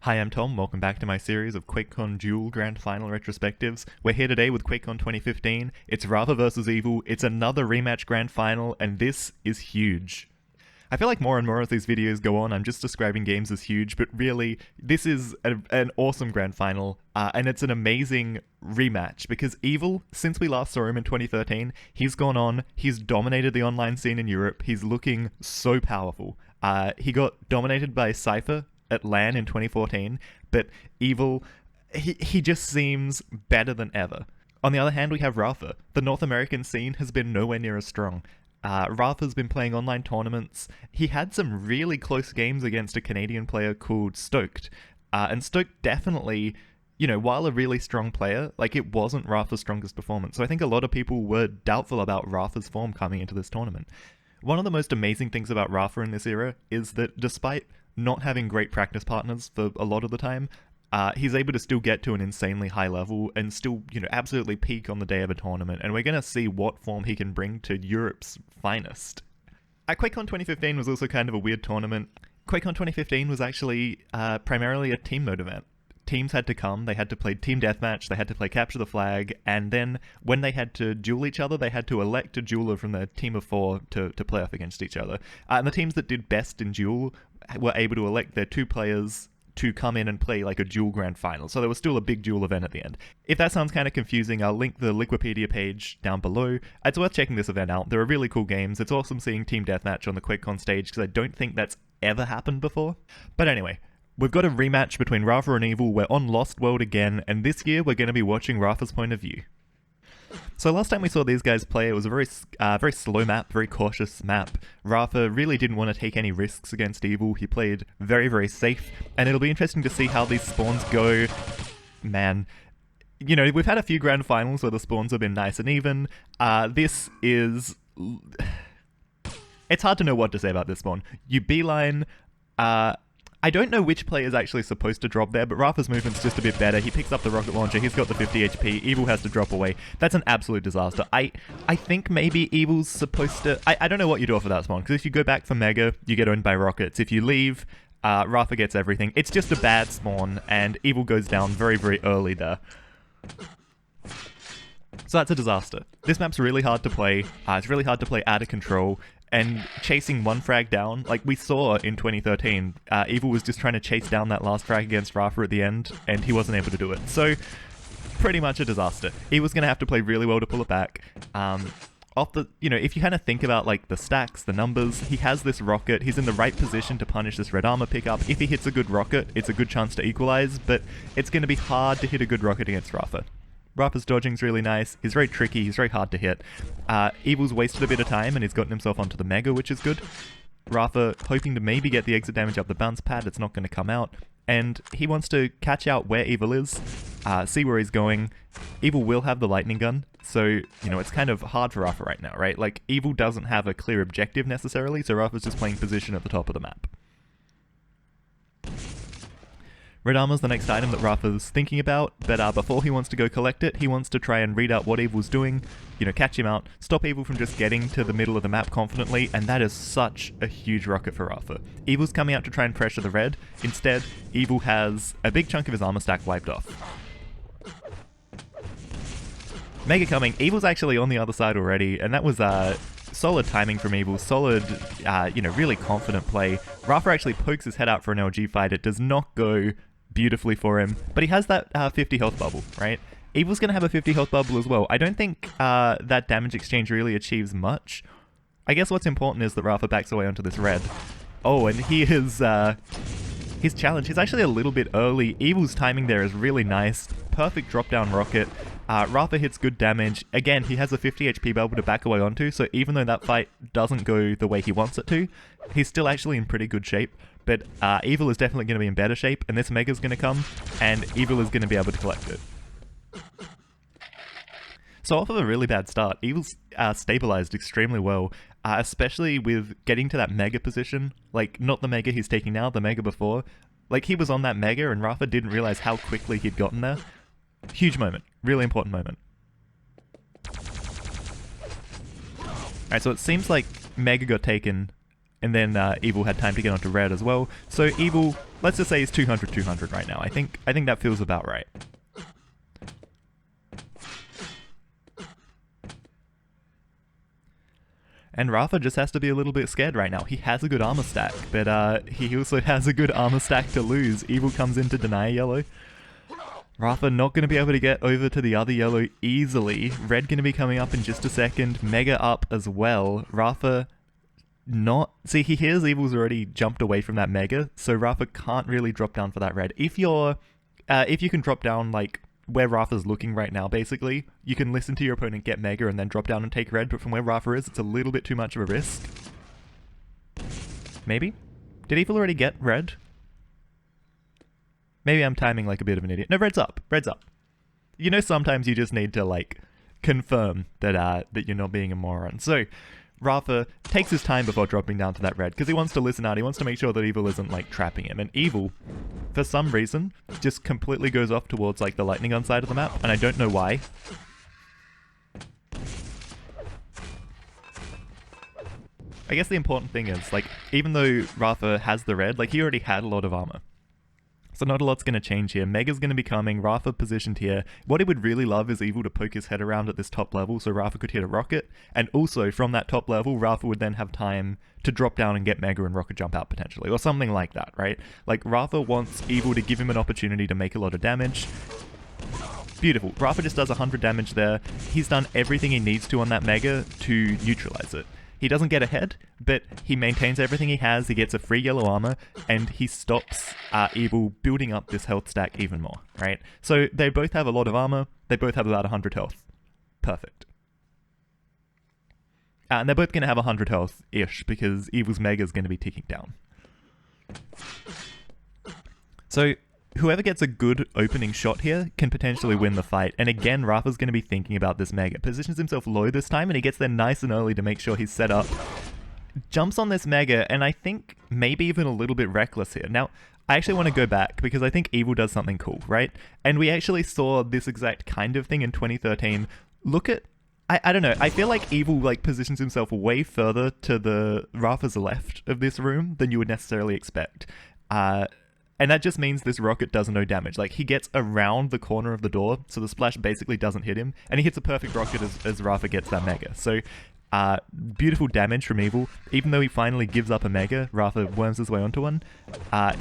Hi, I'm Tom. Welcome back to my series of QuakeCon Duel Grand Final retrospectives. We're here today with QuakeCon 2015. It's Rapha vs. Evil. It's another rematch Grand Final, and this is huge. I feel like more and more as these videos go on, I'm just describing games as huge, but really, this is an awesome Grand Final, and it's an amazing rematch, because Evil, since we last saw him in 2013, he's gone on, he's dominated the online scene in Europe, he's looking so powerful. He got dominated by Cypher at LAN in 2014, but Evil, he just seems better than ever. On the other hand, we have Rapha. The North American scene has been nowhere near as strong. Rapha's been playing online tournaments. He had some really close games against a Canadian player called Stoked. And Stoked definitely, while a really strong player, it wasn't Rapha's strongest performance. So I think a lot of people were doubtful about Rapha's form coming into this tournament. One of the most amazing things about Rapha in this era is that despite not having great practice partners for a lot of the time, he's able to still get to an insanely high level and still, absolutely peak on the day of a tournament, and we're going to see what form he can bring to Europe's finest. QuakeCon 2015 was also kind of a weird tournament. QuakeCon 2015 was actually primarily a team mode event. Teams had to come, they had to play team deathmatch, they had to play capture the flag, and then when they had to duel each other, they had to elect a dueler from their team of 4 to play off against each other. And the teams that did best in duel were able to elect their 2 players to come in and play a duel grand final. So there was still a big duel event at the end. If that sounds kind of confusing, I'll link the Wikipedia page down below. It's worth checking this event out. There are really cool games. It's awesome seeing team deathmatch on the QuakeCon stage because I don't think that's ever happened before. But anyway, we've got a rematch between Rapha and Evil. We're on Lost World again, and this year we're going to be watching Rapha's point of view. So last time we saw these guys play, it was a very slow map, very cautious map. Rapha really didn't want to take any risks against Evil. He played very, very safe, and it'll be interesting to see how these spawns go. Man, we've had a few grand finals where the spawns have been nice and even. This is... It's hard to know what to say about this spawn. You beeline... I don't know which player is actually supposed to drop there, but Rapha's movement's just a bit better. He picks up the rocket launcher, he's got the 50 HP, Evil has to drop away. That's an absolute disaster. I think maybe Evil's supposed to... I don't know what you do off of that spawn, because if you go back for Mega, you get owned by rockets. If you leave, Rapha gets everything. It's just a bad spawn, and Evil goes down very, very early there. So that's a disaster. This map's really hard to play. It's really hard to play out of control. And chasing one frag down, like we saw in 2013, Evil was just trying to chase down that last frag against Rapha at the end, and he wasn't able to do it. So, pretty much a disaster. He was going to have to play really well to pull it back. If you kind of think about the stacks, the numbers, he has this rocket, he's in the right position to punish this red armor pickup. If he hits a good rocket, it's a good chance to equalize, but it's going to be hard to hit a good rocket against Rapha. Rapha's dodging's really nice, he's very tricky, he's very hard to hit. Evil's wasted a bit of time and he's gotten himself onto the Mega, which is good. Rapha hoping to maybe get the exit damage up the bounce pad, it's not going to come out. And he wants to catch out where Evil is, see where he's going. Evil will have the lightning gun, so, it's kind of hard for Rapha right now, right? Evil doesn't have a clear objective necessarily, so Rapha's just playing position at the top of the map. Red armor's the next item that Rapha's thinking about, but before he wants to go collect it, he wants to try and read out what Evil's doing, catch him out, stop Evil from just getting to the middle of the map confidently, and that is such a huge rocket for Rapha. Evil's coming out to try and pressure the red, instead, Evil has a big chunk of his armor stack wiped off. Mega coming, Evil's actually on the other side already, and that was solid timing from Evil, solid, really confident play. Rapha actually pokes his head out for an LG fight, it does not go beautifully for him, but he has that 50 health bubble, right? Evil's going to have a 50 health bubble as well. I don't think that damage exchange really achieves much. I guess what's important is that Rapha backs away onto this red. Oh, and he is... his challenge, he's actually a little bit early. Evil's timing there is really nice. Perfect drop down rocket. Rapha hits good damage. Again, he has a 50 HP bubble to back away onto, so even though that fight doesn't go the way he wants it to, he's still actually in pretty good shape. But Evil is definitely going to be in better shape, and this Mega's going to come, and Evil is going to be able to collect it. So off of a really bad start, Evil's stabilized extremely well, especially with getting to that Mega position. Not the Mega he's taking now, the Mega before. He was on that Mega, and Rapha didn't realize how quickly he'd gotten there. Huge moment. Really important moment. Alright, so it seems like Mega got taken and then Evil had time to get onto red as well. So Evil, let's just say, is 200-200 right now. I think that feels about right. And Rapha just has to be a little bit scared right now. He has a good armor stack, but he also has a good armor stack to lose. Evil comes in to deny yellow. Rapha not going to be able to get over to the other yellow easily. Red going to be coming up in just a second. Mega up as well. Rapha not... See, he hears Evil's already jumped away from that Mega, so Rapha can't really drop down for that red. If you can drop down, like, where Rapha's looking right now, basically, you can listen to your opponent get Mega and then drop down and take red, but from where Rapha is, it's a little bit too much of a risk. Maybe? Did Evil already get red? Maybe I'm timing like a bit of an idiot. No, red's up. Red's up. You know, sometimes you just need to, like, confirm that that you're not being a moron. So, Rapha takes his time before dropping down to that red, because he wants to listen out. He wants to make sure that Evil isn't, like, trapping him. And Evil, for some reason, just completely goes off towards, like, the lightning gun side of the map, and I don't know why. I guess the important thing is, like, even though Rapha has the red, like, he already had a lot of armor. So not a lot's going to change here. Mega's going to be coming, Rapha positioned here. What he would really love is Evil to poke his head around at this top level so Rapha could hit a rocket. And also, from that top level, Rapha would then have time to drop down and get Mega and rocket jump out potentially, or something like that, right? Like, Rapha wants Evil to give him an opportunity to make a lot of damage. Beautiful. Rapha just does 100 damage there. He's done everything he needs to on that Mega to neutralize it. He doesn't get ahead, but he maintains everything he has, he gets a free yellow armor, and he stops Evil building up this health stack even more, right? So they both have a lot of armor, they both have about 100 health. Perfect. And they're both going to have 100 health-ish, because Evil's Mega is going to be ticking down. So whoever gets a good opening shot here can potentially win the fight. And again, Rapha's going to be thinking about this Mega. Positions himself low this time, and he gets there nice and early to make sure he's set up. Jumps on this Mega, and I think maybe even a little bit reckless here. Now, I actually want to go back, because I think Evil does something cool, right? And we actually saw this exact kind of thing in 2013. Look at... I don't know, I feel like Evil, like, positions himself way further to the Rapha's left of this room than you would necessarily expect. And that just means this rocket does no damage. Like, he gets around the corner of the door, so the splash basically doesn't hit him, and he hits a perfect rocket as Rapha gets that Mega. So, beautiful damage from Evil. Even though he finally gives up a Mega, Rapha worms his way onto one.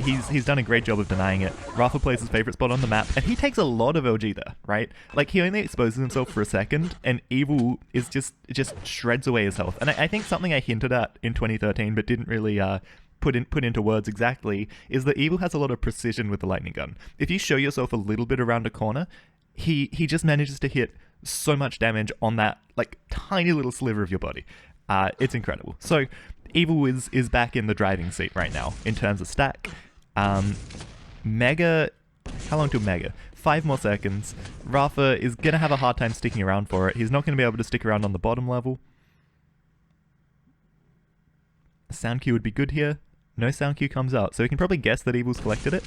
He's done a great job of denying it. Rapha plays his favorite spot on the map, and he takes a lot of LG there, right? Like, he only exposes himself for a second, and Evil is just shreds away his health. And I think something I hinted at in 2013, but didn't really, put into words exactly, is that Evil has a lot of precision with the lightning gun. If you show yourself a little bit around a corner, he just manages to hit so much damage on that, like, tiny little sliver of your body. It's incredible. So, Evil is back in the driving seat right now, in terms of stack. Mega... How long till Mega? 5 more seconds. Rapha is gonna have a hard time sticking around for it. He's not gonna be able to stick around on the bottom level. Sound cue would be good here. No sound cue comes out, so we can probably guess that Evil's collected it.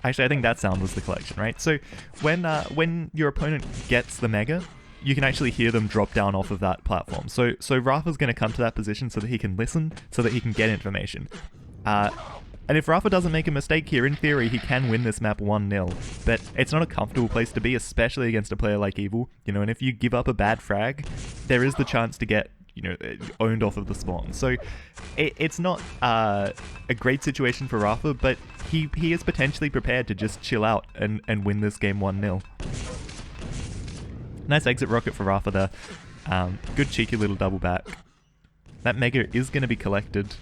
Actually, I think that sound was the collection, right? So when your opponent gets the Mega, you can actually hear them drop down off of that platform. So Rapha's going to come to that position so that he can listen, so that he can get information. And if Rapha doesn't make a mistake here, in theory, he can win this map 1-0. But it's not a comfortable place to be, especially against a player like Evil. You know, and if you give up a bad frag, there is the chance to get, you know, owned off of the spawn. So it's not a great situation for Rapha, but he is potentially prepared to just chill out and win this game 1-0. Nice exit rocket for Rapha there. Good cheeky little double back. That Mega is going to be collected.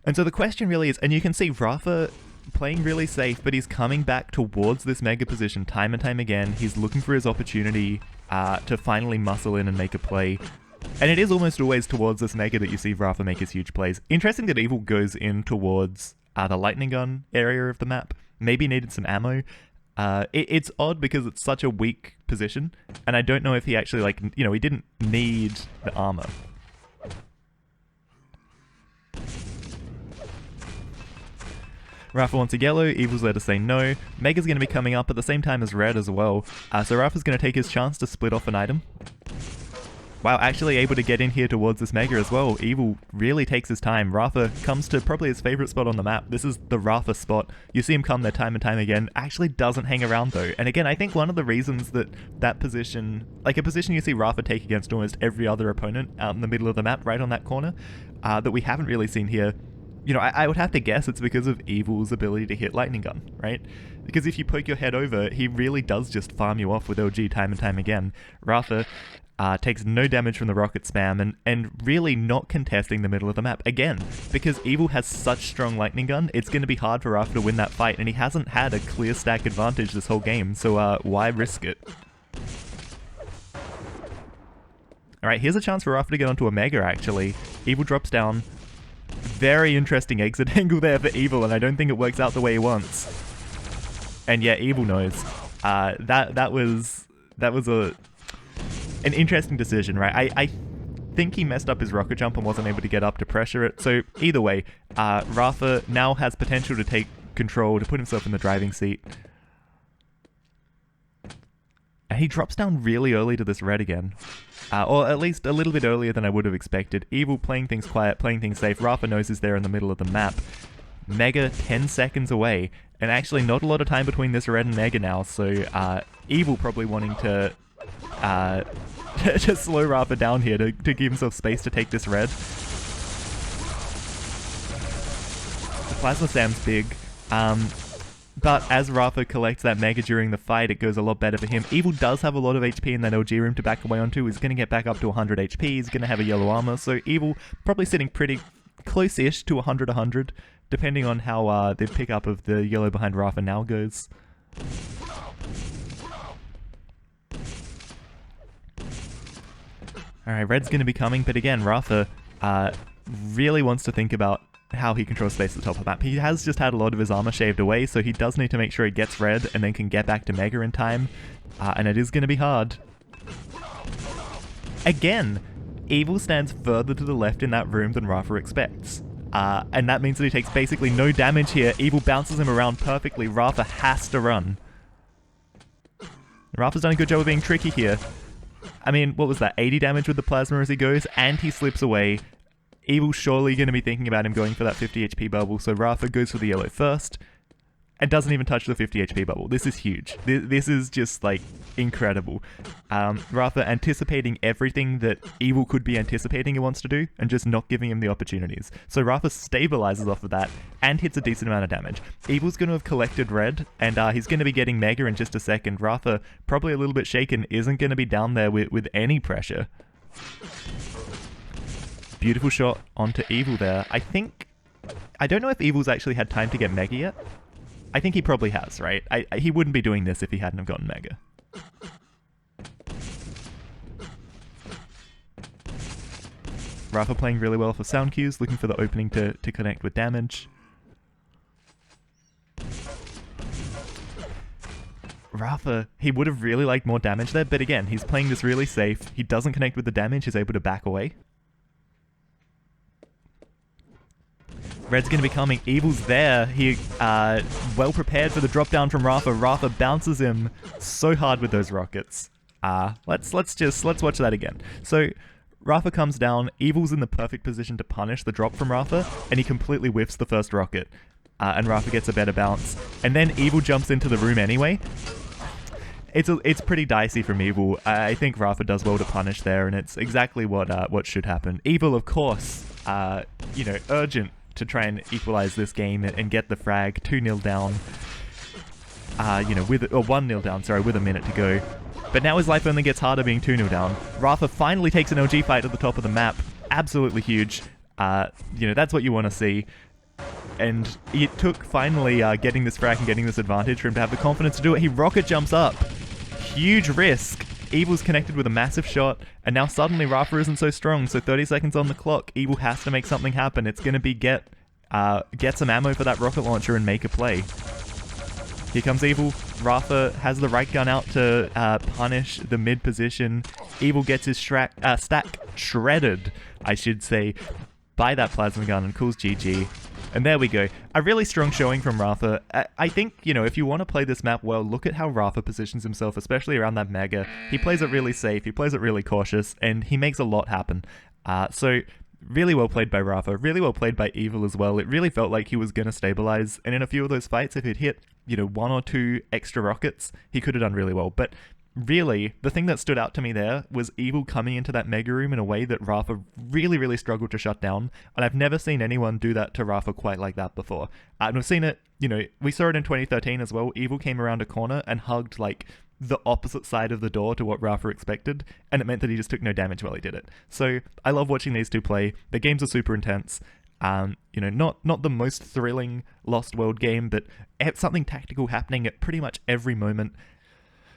And so the question really is, and you can see Rapha playing really safe, but he's coming back towards this Mega position time and time again. He's looking for his opportunity to finally muscle in and make a play. And it is almost always towards this Mega that you see Rapha make his huge plays. Interesting that Evil goes in towards the lightning gun area of the map. Maybe needed some ammo. It's odd because it's such a weak position, and I don't know if he actually, like, you know, he didn't need the armor. Rapha wants a yellow, Evil's there to say no. Mega's going to be coming up at the same time as red as well, so Rapha's going to take his chance to split off an item. Wow, actually able to get in here towards this Mega as well. Evil really takes his time. Rapha comes to probably his favorite spot on the map. This is the Rapha spot. You see him come there time and time again. Actually doesn't hang around though. And again, I think one of the reasons that position, like a position you see Rapha take against almost every other opponent out in the middle of the map, right on that corner, that we haven't really seen here. You know, I would have to guess it's because of Evil's ability to hit Lightning Gun, right? Because if you poke your head over, he really does just farm you off with LG time and time again. Rapha takes no damage from the rocket spam and really not contesting the middle of the map. Again, because Evil has such strong Lightning Gun, it's going to be hard for Rapha to win that fight, and he hasn't had a clear stack advantage this whole game, so why risk it? Alright, here's a chance for Rapha to get onto a Mega, actually. Evil drops down. Very interesting exit angle there for Evil, and I don't think it works out the way he wants. And yeah, Evil knows. That was an interesting decision, right? I think he messed up his rocket jump and wasn't able to get up to pressure it. So either way, Rapha now has potential to take control, to put himself in the driving seat. And he drops down really early to this red again. Or at least a little bit earlier than I would have expected. Evil playing things quiet, playing things safe. Rapha knows he's there in the middle of the map. Mega 10 seconds away. And actually not a lot of time between this red and Mega now. So Evil probably wanting to just slow Rapha down here to give himself space to take this red. The Plasma Sam's big. But as Rapha collects that Mega during the fight, it goes a lot better for him. Evil does have a lot of HP in that LG room to back away onto. He's going to get back up to 100 HP. He's going to have a yellow armor. So Evil probably sitting pretty close-ish to 100, depending on how the pickup of the yellow behind Rapha now goes. Alright, red's going to be coming, but again, Rapha really wants to think about how he controls space at the top of the map. He has just had a lot of his armor shaved away, so he does need to make sure he gets red and then can get back to Mega in time. And it is going to be hard. Again, Evil stands further to the left in that room than Rapha expects. And that means that he takes basically no damage here. Evil bounces him around perfectly. Rapha has to run. Rapha's done a good job of being tricky here. I mean, what was that? 80 damage with the plasma as he goes, and he slips away. Evil's surely going to be thinking about him going for that 50 HP bubble, so Rapha goes for the yellow first, and doesn't even touch the 50 HP bubble. This is huge. This is just, like, incredible. Rapha anticipating everything that Evil could be anticipating he wants to do, and just not giving him the opportunities. So Rapha stabilizes off of that, and hits a decent amount of damage. Evil's going to have collected red, and he's going to be getting Mega in just a second. Rapha, probably a little bit shaken, isn't going to be down there with any pressure. Beautiful shot onto Evil there. I don't know if Evil's actually had time to get Mega yet. I think he probably has, right? He wouldn't be doing this if he hadn't have gotten Mega. Rapha playing really well for sound cues, looking for the opening to connect with damage. Rapha, he would have really liked more damage there, but again, he's playing this really safe. He doesn't connect with the damage, he's able to back away. Red's going to be coming. Evil's there. He well prepared for the drop down from Rapha. Rapha bounces him so hard with those rockets. Let's watch that again. So Rapha comes down. Evil's in the perfect position to punish the drop from Rapha, and he completely whiffs the first rocket. And Rapha gets a better bounce. And then Evil jumps into the room anyway. It's pretty dicey from Evil. I think Rapha does well to punish there, and it's exactly what should happen. Evil, of course, you know, urgent to try and equalize this game and get the frag. 2-0 down. You know, or 1-0 down, sorry, with a minute to go. But now his life only gets harder being 2-0 down. Rapha finally takes an LG fight at the top of the map. Absolutely huge. You know, that's what you want to see. And it took finally getting this frag and getting this advantage for him to have the confidence to do it. He rocket jumps up. Huge risk. Evil's connected with a massive shot, and now suddenly Rapha isn't so strong, so 30 seconds on the clock. Evil has to make something happen. It's going to be get some ammo for that rocket launcher and make a play. Here comes Evil. Rapha has the right gun out to punish the mid position. Evil gets his stack shredded, I should say, by that plasma gun and calls GG. And there we go. A really strong showing from Rapha. I think, if you want to play this map well, look at how Rapha positions himself, especially around that mega. He plays it really safe, he plays it really cautious, and he makes a lot happen. So really well played by Rapha, really well played by Evil as well. It really felt like he was going to stabilize, and in a few of those fights, if he'd hit, 1 or 2 extra rockets, he could have done really well. But really, the thing that stood out to me there was Evil coming into that mega room in a way that Rapha really, really struggled to shut down, and I've never seen anyone do that to Rapha quite like that before. And we've seen it, we saw it in 2013 as well. Evil came around a corner and hugged, the opposite side of the door to what Rapha expected, and it meant that he just took no damage while he did it. So I love watching these two play. The games are super intense. Not the most thrilling Lost World game, but something tactical happening at pretty much every moment.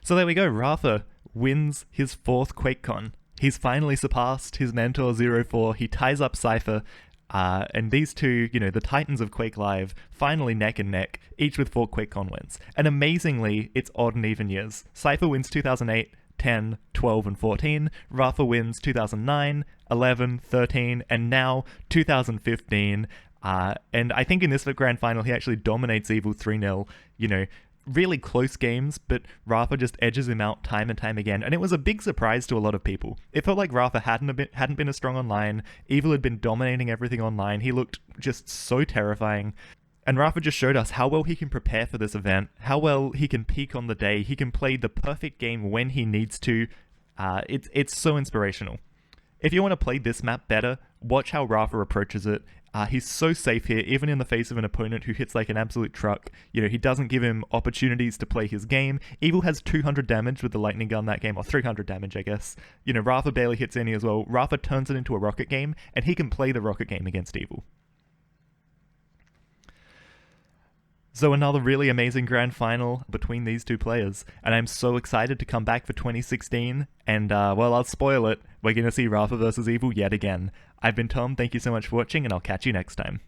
So there we go, Rapha wins his 4th QuakeCon. He's finally surpassed his mentor 04, he ties up Cypher, and these two, the titans of Quake Live, finally neck and neck, each with 4 QuakeCon wins. And amazingly, it's odd and even years. Cypher wins 2008, 10, 12, and 14. Rapha wins 2009, 11, 13, and now 2015. And I think in this grand final, he actually dominates Evil 3-0, really close games, but Rapha just edges him out time and time again, and it was a big surprise to a lot of people. It felt like Rapha hadn't been as strong online. Evil had been dominating everything online. He looked just so terrifying. And Rapha just showed us how well he can prepare for this event, how well he can peak on the day. He can play the perfect game when he needs to. It's so inspirational. If you want to play this map better, watch how Rapha approaches it. He's so safe here, even in the face of an opponent who hits like an absolute truck. He doesn't give him opportunities to play his game. Evil has 200 damage with the lightning gun that game, or 300 damage, I guess. Rapha barely hits any as well. Rapha turns it into a rocket game, and he can play the rocket game against Evil. So another really amazing grand final between these two players, and I'm so excited to come back for 2016, and I'll spoil it, we're going to see Rapha versus Evil yet again. I've been Tom, thank you so much for watching, and I'll catch you next time.